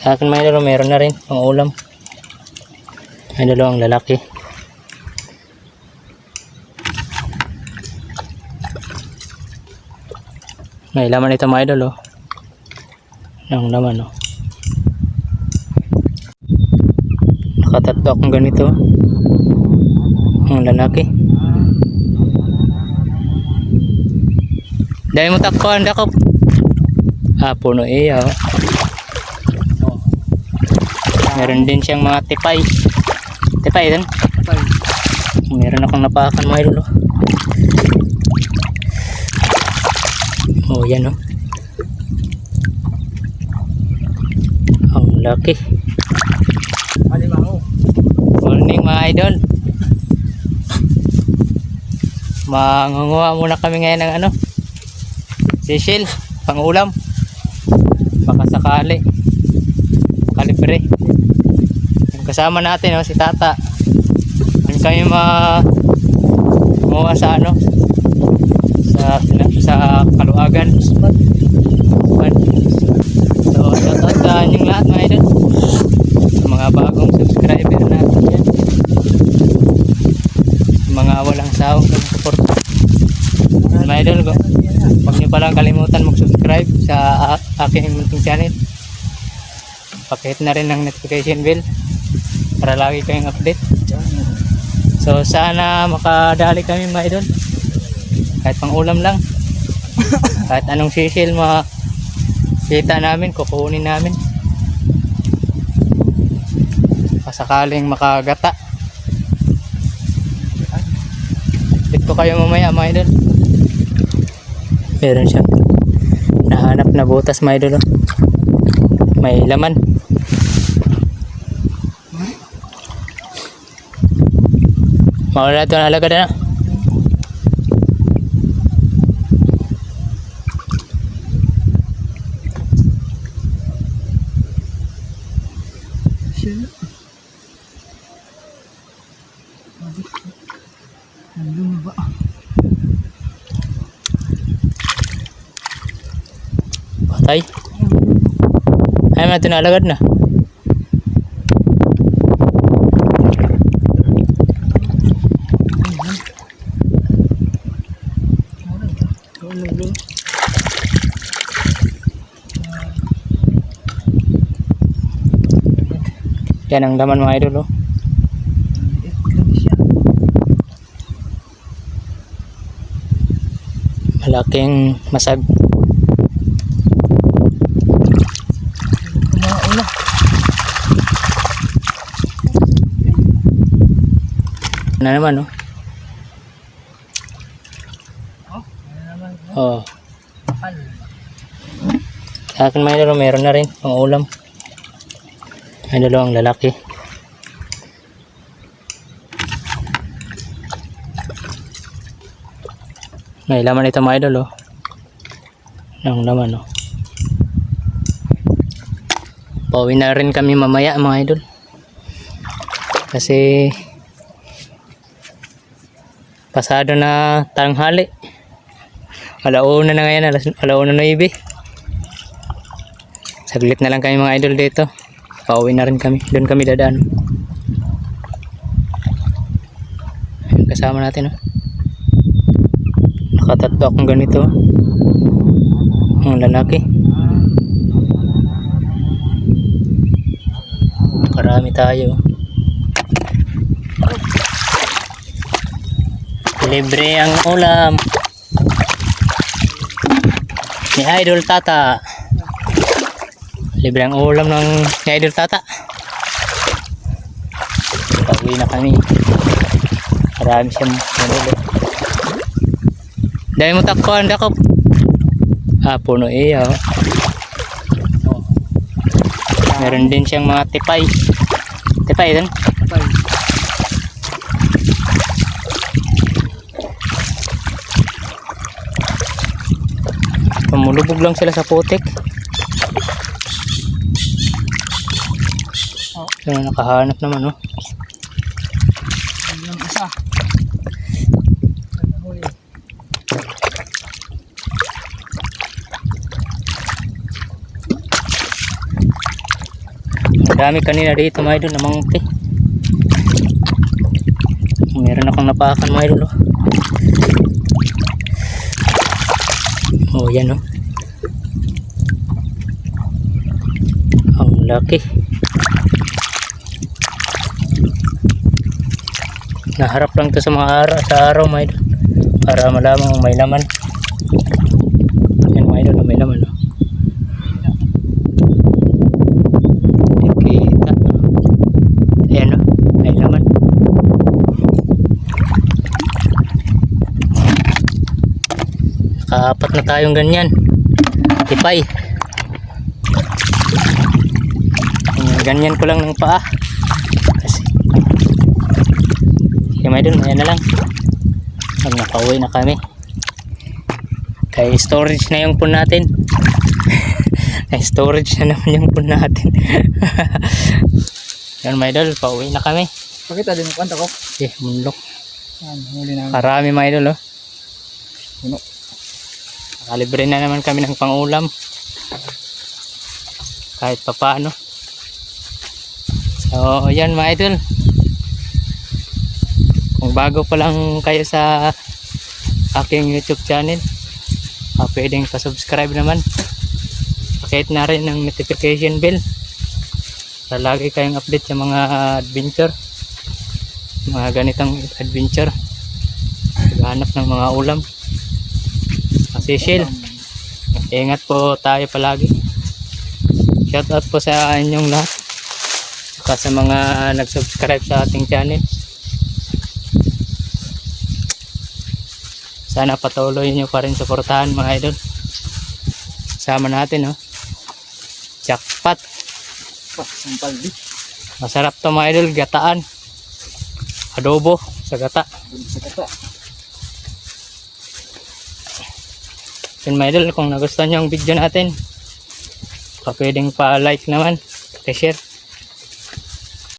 Sa akin may idol, meron na rin pang ulam. May dalawang lalaki. May laman ito mga idol, oh. Ang laman, oh. Nakatatlo akong ganito. Ang lalaki. Dahil mo takpan, dakop. Puno iya, oh. Meron din siyang mga tipay. Tipay din? Tipay. Meron akong napakan mga idol, oh. Oh, yan, oh. Ang laki. Morning mga idol. Mangunguha muna kami ngayon ng ano, sisil, pang ulam. Baka sakali kalibre. Yung kasama natin, oh, si Tata. Yan kami mangunguha sa ano, sa Kaluagan. So shoutout sa inyong lahat mga idol, mga bagong subscriber natin yan, mga walang sawang support mga idol ko. Huwag nyo palang kalimutan mag subscribe sa aking munting channel. Pakihit na rin ng notification bell para lagi kayong update. So sana makadali kami mga idol, kahit pang ulam lang. Kahit anong sisil makita namin, kukunin namin. Pasakaling makagata. Dito kayo mamaya mga idol. Meron siyang nahanap na butas mga idol, oh. May laman. Mawala ito na alagad na. Patay. Ay, may tinalagad na. Yan ang laman mga idol, oh. Malaking masag. Na naman, oh. Oh. Sa akin may idol, meron na rin pang ulam. May dalawang lalaki. May laman ito mga idol, oh. Ang laman, oh. Pauwi na rin kami mamaya mga idol, kasi pasado na tanghali. Alauna na ngayon, alauna na ibi. Saglit na lang kami mga idol dito. Pauwi na rin kami. Doon kami dadaan. Ayun, kasama natin, oh. Nakatatlo akong ganito, oh. Ang lalaki. Marami tayo. Libre ang ulam ni Idol Tata. Libre ang ulam ng ni Idol Tata. Pauwi na kami. Marami siyang manilo. Dahil mo takpan, dakop. Puno iya, oh. Oh. Meron din siyang mga tipay. Tipay din? Tipay. Pamulubog lang sila sa putik. So, nakahanap naman, oh. Ang isa. Dami kanina dito mga idol na mangke. Meron akong napakan mga idol. Oh, yan oh. Ang laki. Naharap lang to sa mga araw mga idol. Para malamang may laman. Yan mga idol, may laman oh. Kita. Ayan oh, may laman. Nakaapat na tayong ganyan. Tipay. Ganyan ko lang ng paa. Kasi may dun, ayan na lang. Pag nakauwi na kami. Kaya storage na yung pool natin. Kaya storage na naman yung pool natin. Yan mga idol, pauwi na kami. Pakita din ang kwanta ko. Munlok. Yan, huli namin. Karami mga idol oh. Puno. Nakalibre na naman kami ng pangulam. Kahit pa paano. So yan mga idol. Kung bago pa lang kayo sa aking YouTube channel, pwedeng pa-subscribe naman. Pakihit na rin ng notification bell para lagi kayong update sa mga adventure, mga ganitong adventure, paghahanap ng mga ulam, masisil. Ingat po tayo palagi. Shout out po sa inyong lahat, saka sa mga nag-subscribe sa ating channel. Sana patuloy nyo pa rin suportahan mga idol. Sama natin oh. Jackpot. Sampal di. Masarap to mga idol, gataan. Adobo sa gata. Sa kata. Yun mga idol, kung nagustuhan nyo ang video natin, pwedeng pa-like naman, pa-share.